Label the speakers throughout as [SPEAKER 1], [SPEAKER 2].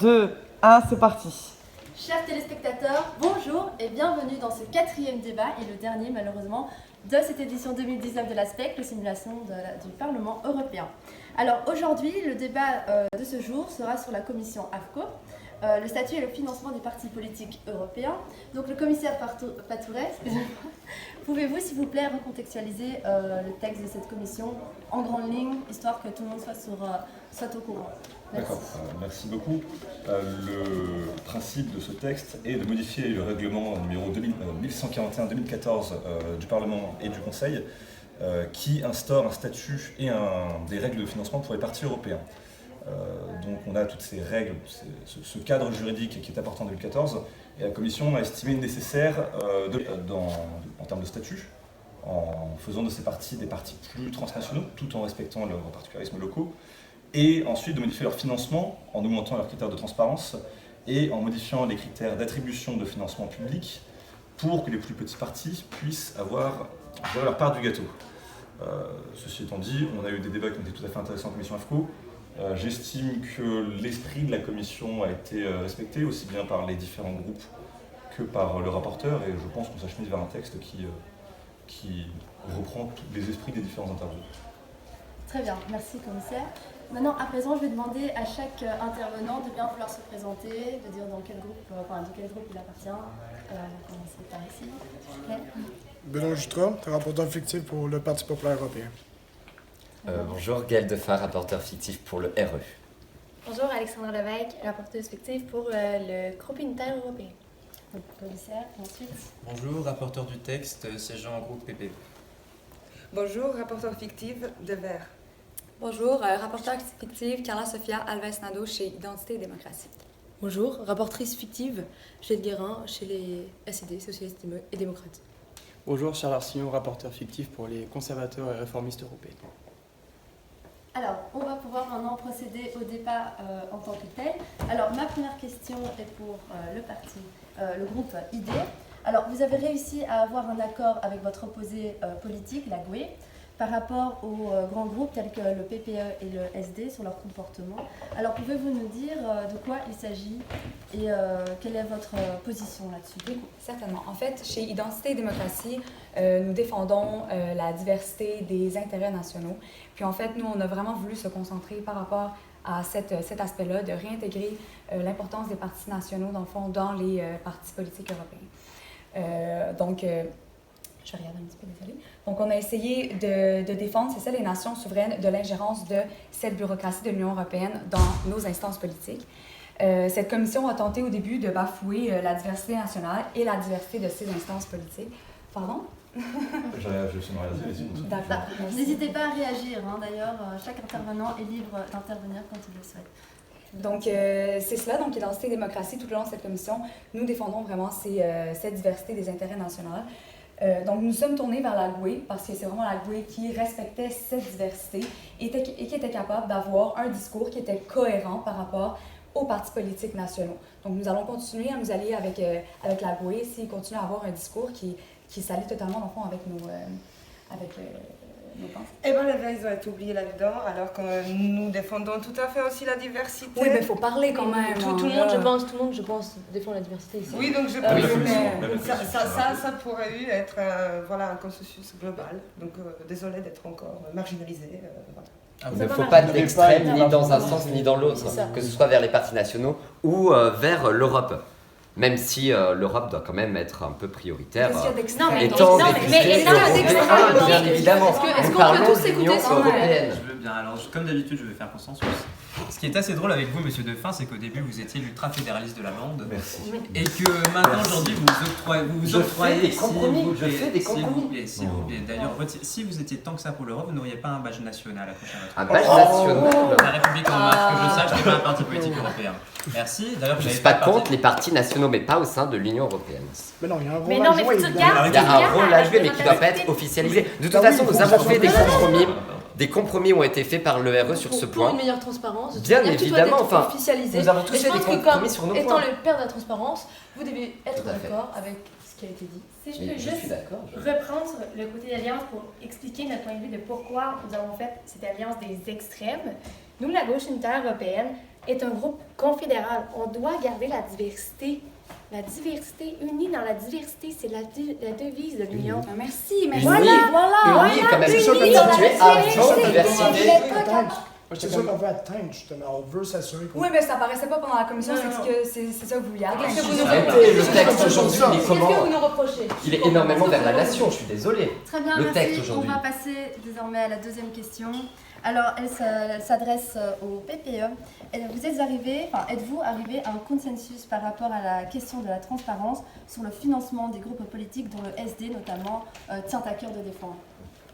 [SPEAKER 1] 2, 1, c'est parti.
[SPEAKER 2] Chers téléspectateurs, bonjour et bienvenue dans ce 4e débat et le dernier malheureusement de cette édition 2019 de l'ASPEC, la simulation du Parlement européen. Alors aujourd'hui, le débat de ce jour sera sur la commission AFCO, le statut et le financement des partis politiques européens. Donc le commissaire Patouret, pouvez-vous s'il vous plaît recontextualiser le texte de cette commission en grande ligne, histoire que tout le monde soit au courant. Merci.
[SPEAKER 3] D'accord, merci beaucoup. Le principe de ce texte est de modifier le règlement numéro 1141-2014 du Parlement et du Conseil qui instaure un statut et des règles de financement pour les partis européens. Donc on a toutes ces règles, ce cadre juridique qui est important en 2014 et la Commission a estimé nécessaire en termes de statut, en faisant de ces partis des partis plus transnationaux tout en respectant leurs particularismes locaux, et ensuite de modifier leur financement en augmentant leurs critères de transparence et en modifiant les critères d'attribution de financement public pour que les plus petits partis puissent avoir leur part du gâteau. Ceci étant dit, on a eu des débats qui ont été tout à fait intéressants en commission AFCO. J'estime que l'esprit de la commission a été respecté aussi bien par les différents groupes que par le rapporteur, et je pense qu'on s'achemine vers un texte qui reprend tous les esprits des différents intervenants.
[SPEAKER 2] Très bien, merci commissaire. Maintenant, à présent, je vais demander à chaque intervenant de bien vouloir se présenter, de dire dans quel groupe, de quel groupe il appartient. On va commencer par ici.
[SPEAKER 4] Benoît Jutras, rapporteur fictif pour le Parti populaire européen.
[SPEAKER 5] Bonjour, Gaël Defar, rapporteur fictif pour le RE.
[SPEAKER 6] Bonjour, Alexandre Levesque, rapporteuse fictive pour le groupe unitaire européen.
[SPEAKER 2] Donc, commissaire, ensuite.
[SPEAKER 7] Bonjour, rapporteur du texte, siégeant en groupe PP.
[SPEAKER 8] Bonjour, rapporteur fictive de Vert.
[SPEAKER 9] Bonjour, rapporteur fictive Carla Sofia Alves Nado chez Identité et Démocratie.
[SPEAKER 10] Bonjour, rapportrice fictive Juliette Guérin chez les SED, Socialistes et Démocrates.
[SPEAKER 11] Bonjour, Charles Arsignon, rapporteur fictif pour les conservateurs et réformistes européens.
[SPEAKER 2] Alors, on va pouvoir maintenant procéder au débat en tant que tel. Alors, ma première question est pour le groupe ID. Alors, vous avez réussi à avoir un accord avec votre opposé politique, la GUE, par rapport aux grands groupes tels que le PPE et le SD sur leur comportement. Alors, pouvez-vous nous dire de quoi il s'agit et quelle est votre position là-dessus?
[SPEAKER 9] Oui, certainement. En fait, chez Identité et Démocratie, nous défendons la diversité des intérêts nationaux. Puis en fait, nous, on a vraiment voulu se concentrer par rapport à cet aspect-là, de réintégrer l'importance des partis nationaux, dans le fond, dans les partis politiques européens. Je regarde un petit peu, désolée. Donc, on a essayé de défendre, c'est ça, les nations souveraines de l'ingérence de cette bureaucratie de l'Union européenne dans nos instances politiques. Cette commission a tenté au début de bafouer la diversité nationale et la diversité de ces instances politiques. Pardon?
[SPEAKER 2] D'accord. N'hésitez pas à réagir, hein. D'ailleurs, chaque intervenant est libre d'intervenir quand il le souhaite.
[SPEAKER 9] Donc, c'est cela, donc Identité et Démocratie, tout le long de cette commission, nous défendons vraiment cette diversité des intérêts nationaux. Donc, nous sommes tournés vers la GUE parce que c'est vraiment la GUE qui respectait cette diversité et qui était capable d'avoir un discours qui était cohérent par rapport aux partis politiques nationaux. Donc, nous allons continuer à nous allier avec la GUE s'ils continuent à avoir un discours qui s'allie totalement, dans le fond, avec nos pensées.
[SPEAKER 8] Eh bien, les Verts, ils ont été oubliés là-dedans, alors que nous défendons tout à fait aussi la diversité.
[SPEAKER 9] Oui, mais il faut parler quand même.
[SPEAKER 10] Tout le monde, je pense, défend la diversité ici.
[SPEAKER 8] Oui, donc je pense que ça pourrait être un consensus global. Donc, désolé d'être encore marginalisé.
[SPEAKER 5] Il ne faut pas d'extrême ni dans un sens ni dans l'autre, que ce soit vers les partis nationaux ou vers l'Europe. Même si l'Europe doit quand même être un peu prioritaire. Étant député européen, bien évidemment.
[SPEAKER 10] Est-ce qu'on peut tous écouter ça?
[SPEAKER 7] Je veux bien. Alors, comme d'habitude, je vais faire consensus. Ce qui est assez drôle avec vous, monsieur Defin, c'est qu'au début, vous étiez l'ultra-fédéraliste de la bande.
[SPEAKER 3] Merci.
[SPEAKER 7] Et que maintenant, aujourd'hui, vous octroyez
[SPEAKER 5] des compromis. Je fais des
[SPEAKER 7] compromis. S'il vous plaît. D'ailleurs, si vous étiez tant que ça pour l'Europe, vous n'auriez pas un badge national à la prochaine
[SPEAKER 5] Un badge national.
[SPEAKER 7] La République en marche, que je sache, n'est pas un parti politique européen. Merci. D'ailleurs,
[SPEAKER 5] je ne suis pas contre les partis nationaux, mais pas au sein de l'Union européenne.
[SPEAKER 4] Mais non, il y a un rôle
[SPEAKER 6] Mais non, mais faut que tu regardes.
[SPEAKER 5] Il y a un rôle à jouer, mais qui ne doit pas être officialisé. De toute façon, nous avons fait des compromis. Des compromis ont été faits par le RE sur ce point.
[SPEAKER 10] Pour une meilleure transparence.
[SPEAKER 5] Bien évidemment, enfin,
[SPEAKER 10] officialisé.
[SPEAKER 5] nous avons tous fait des compromis sur nos points.
[SPEAKER 10] Étant le père de la transparence, vous devez être d'accord avec ce qui a été dit.
[SPEAKER 6] Si je peux juste reprendre le côté d'alliance pour expliquer notre point de vue de pourquoi nous avons fait cette alliance des extrêmes. Nous, la gauche unitaire européenne, est un groupe confédéral. On doit garder la diversité. La diversité, unie dans la diversité, c'est la devise de l'Union.
[SPEAKER 9] Merci, merci.
[SPEAKER 5] Unis, unis, quand même, constitué avant diversité.
[SPEAKER 4] C'est ça qu'on veut atteindre, justement. On veut s'assurer qu'on...
[SPEAKER 9] Oui, mais ça paraissait pas pendant la commission, c'est ça que vous vouliez.
[SPEAKER 5] Qu'est-ce que vous nous reprochez? Le texte aujourd'hui, il est comment?
[SPEAKER 6] Qu'est-ce que vous nous reprochez?
[SPEAKER 5] Il est énormément vers la nation, je suis désolée.
[SPEAKER 2] Très bien,
[SPEAKER 5] le texte
[SPEAKER 2] merci. On va passer désormais à la deuxième question. Alors, elle s'adresse au PPE. Êtes-vous arrivé à un consensus par rapport à la question de la transparence sur le financement des groupes politiques dont le SD notamment tient à cœur de défendre?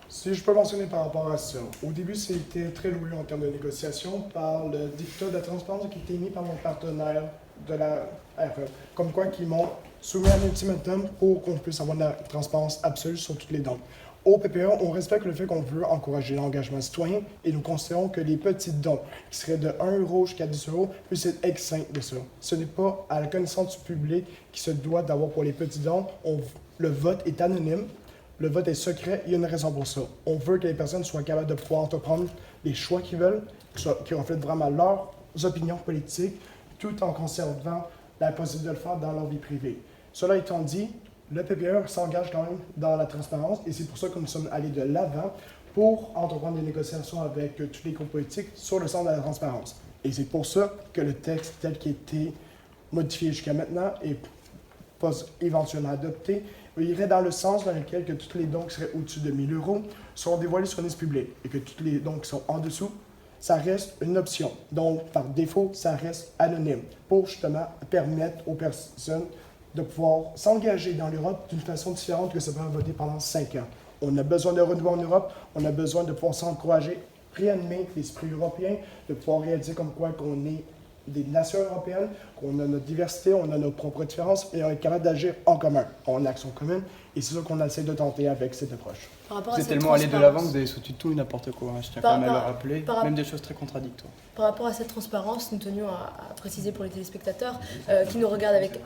[SPEAKER 4] Si je peux mentionner par rapport à ça, au début, c'était très loué en termes de négociation par le dictat de transparence qui était émis par mon partenaire de la RE, comme quoi qu'ils m'ont soumis un ultimatum pour qu'on puisse avoir de la transparence absolue sur toutes les dons. Au PPE, on respecte le fait qu'on veut encourager l'engagement citoyen et nous considérons que les petits dons, qui seraient de 1 € jusqu'à 10 €, puissent être exempts de ça. Ce n'est pas à la connaissance du public qui se doit d'avoir pour les petits dons. Le vote est anonyme. Le vote est secret, il y a une raison pour ça. On veut que les personnes soient capables de pouvoir entreprendre les choix qu'ils veulent, qui reflètent vraiment leurs opinions politiques, tout en conservant la possibilité de le faire dans leur vie privée. Cela étant dit, le PPE s'engage quand même dans la transparence et c'est pour ça que nous sommes allés de l'avant pour entreprendre des négociations avec tous les groupes politiques sur le sens de la transparence. Et c'est pour ça que le texte tel qu'il a été modifié jusqu'à maintenant et pas éventuellement adopté, irait dans le sens dans lequel que tous les dons qui seraient au-dessus de 1 000 € seront dévoilés sur une liste publique et que tous les dons qui sont en dessous, ça reste une option. Donc, par défaut, ça reste anonyme pour justement permettre aux personnes de pouvoir s'engager dans l'Europe d'une façon différente que ça peut voter pendant 5 ans. On a besoin de renouveau en Europe, on a besoin de pouvoir s'encourager, réanimer l'esprit européen, de pouvoir réaliser comme quoi qu'on est des nations européennes, qu'on a notre diversité, on a nos propres différences et on est capable d'agir en commun, en action commune. Et c'est ça qu'on essaie de tenter avec cette approche.
[SPEAKER 11] Vous êtes tellement allé de l'avant que vous avez soutenu tout et n'importe quoi. Je tiens quand même à le rappeler, même des choses très contradictoires.
[SPEAKER 10] Par rapport à cette transparence, nous tenions à préciser pour les téléspectateurs qui nous regardent avec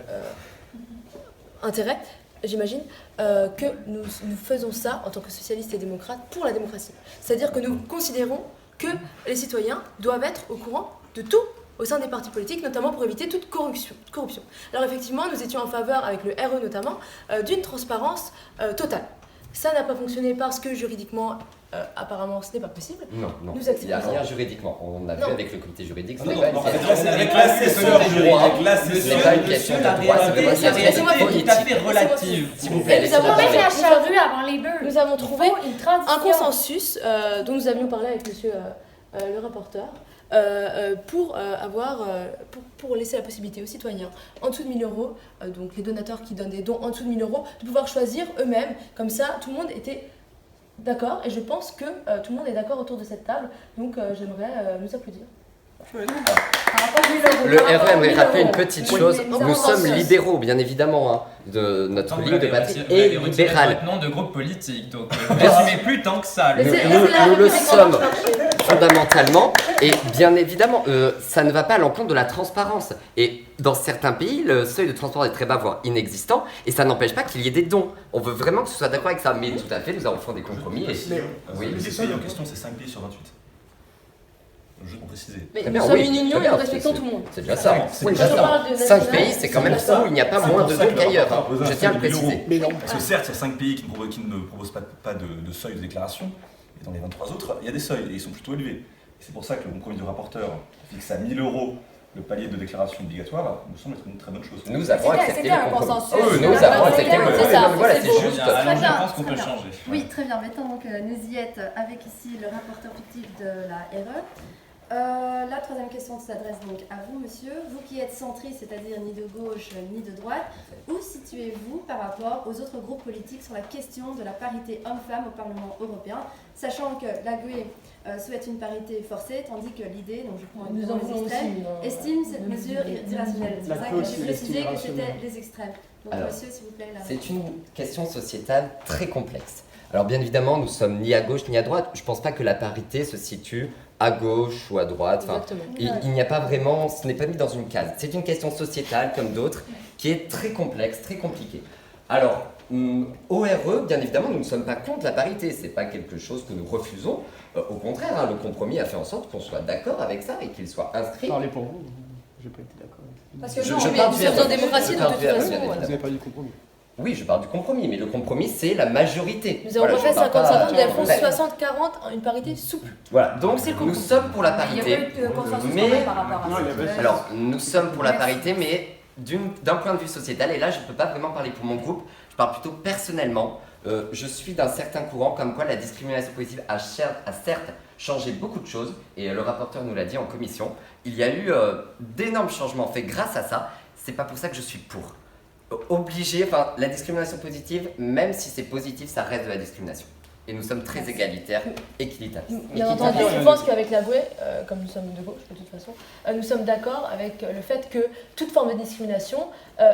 [SPEAKER 10] intérêt, j'imagine, que nous faisons ça en tant que socialistes et démocrates pour la démocratie. C'est-à-dire que nous considérons que les citoyens doivent être au courant de tout au sein des partis politiques, notamment pour éviter toute corruption. Alors effectivement, nous étions en faveur, avec le RE notamment, d'une transparence totale. Ça n'a pas fonctionné parce que juridiquement, apparemment, ce n'est pas possible.
[SPEAKER 5] Non, il n'y a rien juridiquement. On a vu avec le comité juridique, ce n'est pas une question de droit, c'est vraiment une question politique.
[SPEAKER 7] Tout à fait relative.
[SPEAKER 5] S'il vous plaît,
[SPEAKER 6] nous avons mis la charrue avant les bœufs.
[SPEAKER 10] Nous avons trouvé un consensus dont nous avions parlé avec monsieur le rapporteur. Pour laisser la possibilité aux citoyens en dessous de 1 000 €, donc les donateurs qui donnent des dons en dessous de 1 000 € de pouvoir choisir eux-mêmes. Comme ça, tout le monde était d'accord et je pense que tout le monde est d'accord autour de cette table. Donc j'aimerais nous applaudir.
[SPEAKER 5] Le RE aimerait rappeler une petite chose. Nous sommes libéraux, bien évidemment, de notre ligne de patrie est libérale.
[SPEAKER 7] Votre nom de groupe politique, donc ne résumez plus tant que ça.
[SPEAKER 5] Nous le sommes fondamentalement, et bien évidemment, ça ne va pas à l'encontre de la transparence. Et dans certains pays, le seuil de transparence est très bas, voire inexistant, et ça n'empêche pas qu'il y ait des dons. On veut vraiment que ce soit d'accord avec ça, mais tout à fait, nous allons faire des compromis.
[SPEAKER 3] Oui, les pays en question, c'est 5 pays sur 28. Juste pour préciser.
[SPEAKER 10] Mais nous sommes une union et nous respectons tout le monde.
[SPEAKER 5] C'est déjà ça. 5 pays, c'est quand même ça où il n'y a pas moins de dons qu'ailleurs. Je tiens à le préciser.
[SPEAKER 3] Parce que certes, il y a 5 pays qui ne proposent pas de seuil de déclaration, et dans les 23 autres, il y a des seuils, et ils sont plutôt élevés. C'est pour ça que le compromis du rapporteur fixe à 1 000 € le palier de déclaration obligatoire, nous semble être une très bonne chose.
[SPEAKER 5] Nous avons accepté le compromis.
[SPEAKER 2] Nous avons accepté le compromis.
[SPEAKER 5] Voilà, c'est juste.
[SPEAKER 7] Je pense qu'on peut changer.
[SPEAKER 2] Oui, très bien. Maintenant, donc, nous y êtes avec ici le rapporteur fictif de la RE. La troisième question s'adresse donc à vous, monsieur. Vous qui êtes centriste, c'est-à-dire ni de gauche ni de droite, où situez-vous par rapport aux autres groupes politiques sur la question de la parité homme-femme au Parlement européen, sachant que la GUE souhaite une parité forcée, tandis que l'idée, donc je prends les extrêmes, estime cette mesure irrationnelle. C'est pour ça que j'ai précisé que c'était les extrêmes. Donc, alors, monsieur, s'il vous plaît.
[SPEAKER 5] C'est une question sociétale très complexe. Alors bien évidemment, nous sommes ni à gauche ni à droite. Je ne pense pas que la parité se situe à gauche ou à droite. Enfin, il n'y a pas vraiment, ce n'est pas mis dans une case. C'est une question sociétale comme d'autres qui est très complexe, très compliquée. Alors, ORE, bien évidemment, nous ne sommes pas contre la parité, c'est pas quelque chose que nous refusons. Au contraire, hein, le compromis a fait en sorte qu'on soit d'accord avec ça et qu'il soit inscrit.
[SPEAKER 11] Parlez pour vous, j'ai pas été d'accord.
[SPEAKER 10] Parce que nous sommes en démocratie de toute façon.
[SPEAKER 11] Vous avez parlé du compromis.
[SPEAKER 5] Oui, je parle du compromis, mais le compromis, c'est la majorité.
[SPEAKER 10] Nous avons fait 50-50, nous avons 60-40, une parité souple.
[SPEAKER 5] Voilà, donc nous sommes pour la parité.
[SPEAKER 6] Il n'y a pas eu de consensus
[SPEAKER 5] mais...
[SPEAKER 6] par rapport à ça.
[SPEAKER 5] Alors, nous sommes pour la parité, mais d'un point de vue sociétal, et là, je ne peux pas vraiment parler pour mon groupe, je parle plutôt personnellement. Je suis d'un certain courant comme quoi la discrimination positive a certes changé beaucoup de choses, et le rapporteur nous l'a dit en commission. Il y a eu d'énormes changements faits grâce à ça. C'est pas pour ça que je suis pour. La discrimination positive, même si c'est positif, ça reste de la discrimination. Et nous sommes très égalitaires, équitabilistes.
[SPEAKER 10] Bien entendu, je pense qu'avec la GUE, comme nous sommes de gauche de toute façon, nous sommes d'accord avec le fait que toute forme de discrimination,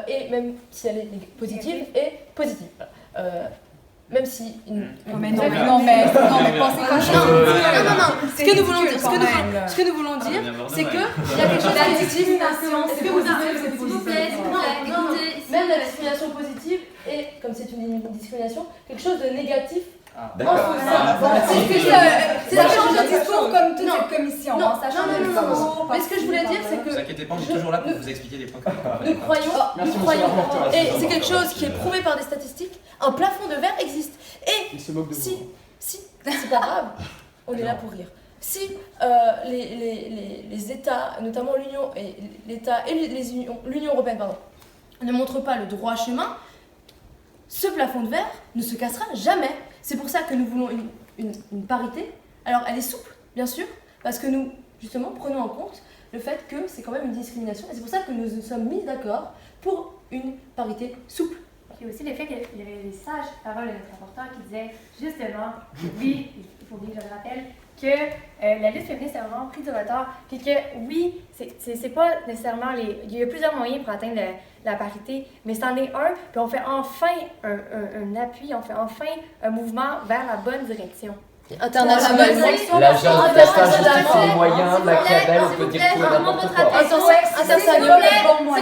[SPEAKER 10] et même si elle est positive, est positive. Même si...
[SPEAKER 9] mais pensez comme ça.
[SPEAKER 10] Non. Ce que nous voulons dire, c'est qu'il y a quelque chose de discrimination. Est-ce que vous avez cette
[SPEAKER 2] S'il vous plaît, écoutez.
[SPEAKER 10] Même la discrimination positive est, comme c'est une discrimination, quelque chose de négatif.
[SPEAKER 5] D'accord.
[SPEAKER 9] C'est la change de discours comme toute cette commission.
[SPEAKER 10] Non. Mais ce que je voulais dire, c'est que...
[SPEAKER 7] Ne vous inquiétez pas, on est toujours là pour vous expliquer les points que
[SPEAKER 10] nous croyons, et c'est quelque chose qui est prouvé par des statistiques, un plafond de verre existe. Et si, c'est pas grave, on est là pour rire. Si les États, notamment l'Union européenne, ne montrent pas le droit chemin, ce plafond de verre ne se cassera jamais. C'est pour ça que nous voulons une parité. Alors elle est souple, bien sûr, parce que nous, justement, prenons en compte le fait que c'est quand même une discrimination. Et c'est pour ça que nous nous sommes mis d'accord pour une parité souple.
[SPEAKER 6] Puis aussi le fait qu'il y avait les sages paroles de notre rapporteur qui disaient justement, oui, il faut bien que je le rappelle, que la lutte féministe a vraiment pris du retard, puis que oui, c'est pas nécessairement il y a plusieurs moyens pour atteindre la parité, mais c'en est un, puis on fait enfin un appui, on fait enfin un mouvement vers la bonne direction.
[SPEAKER 10] Internationalement,
[SPEAKER 5] l'agence d'État justifie les moyens, Machiavel, on peut dire tout et n'importe quoi.
[SPEAKER 2] S'il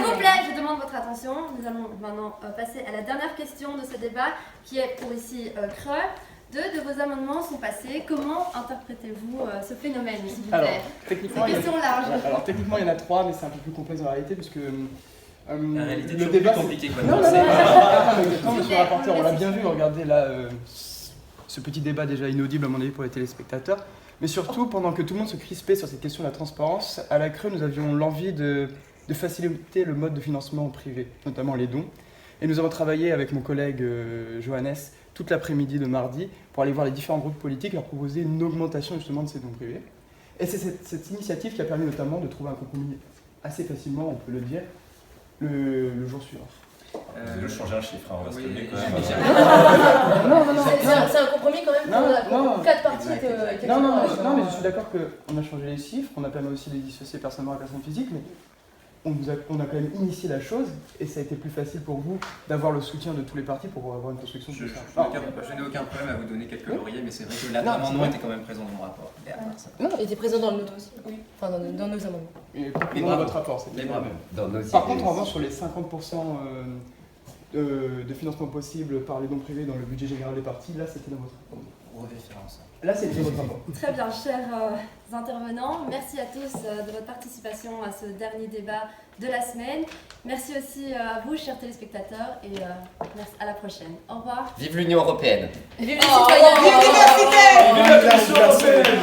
[SPEAKER 2] vous plaît, je demande votre attention. Nous allons maintenant passer à la dernière question de ce débat, qui est pour ici Creux. Deux de vos amendements sont passés. Comment interprétez-vous ce phénomène, s'il vous plaît?
[SPEAKER 11] Techniquement, il y en a 3, mais c'est un peu plus complexe en réalité, puisque
[SPEAKER 7] la réalité est
[SPEAKER 11] le
[SPEAKER 7] toujours
[SPEAKER 11] débat
[SPEAKER 7] plus compliqué que
[SPEAKER 11] non, monsieur le rapporteur, on l'a bien vu, regardez là ce petit débat déjà inaudible à mon avis pour les téléspectateurs, mais surtout pendant que tout le monde se crispait sur cette question de la transparence, à la Creux nous avions l'envie de faciliter le mode de financement privé, notamment les dons, et nous avons travaillé avec mon collègue Johannes toute l'après-midi de mardi pour aller voir les différents groupes politiques et leur proposer une augmentation justement de ces dons privés. Et c'est cette initiative qui a permis notamment de trouver un compromis assez facilement, on peut le dire, le jour suivant.
[SPEAKER 3] Vous allez changer un chiffre, on va se calmer quand même.
[SPEAKER 10] C'est un compromis quand même pour 4 parties.
[SPEAKER 11] Non, mais je suis d'accord qu'on a changé les chiffres, on a permis aussi de dissocier personne morale et personne physique, mais on a quand même initié la chose et ça a été plus facile pour vous d'avoir le soutien de tous les partis pour avoir une construction plus simple.
[SPEAKER 7] Je n'ai aucun problème à vous donner quelques lauriers, mais c'est vrai que l'amendement était quand même présent dans mon rapport.
[SPEAKER 10] Il était présent dans le nôtre aussi, oui. Enfin dans nos amendements.
[SPEAKER 11] Et dans votre rapport, c'est bien. Par contre, en revanche, sur les 50% de financement possible par les dons privés dans le budget général des partis, là c'était dans votre rapport. Là, c'était votre rapport.
[SPEAKER 2] Très bien, chers intervenants, merci à tous de votre participation à ce dernier débat de la semaine. Merci aussi à vous, chers téléspectateurs, et merci à la prochaine. Au revoir.
[SPEAKER 5] Vive l'Union européenne.
[SPEAKER 10] Vive les citoyens.
[SPEAKER 8] Vive l'université.
[SPEAKER 3] Vive la Commission européenne.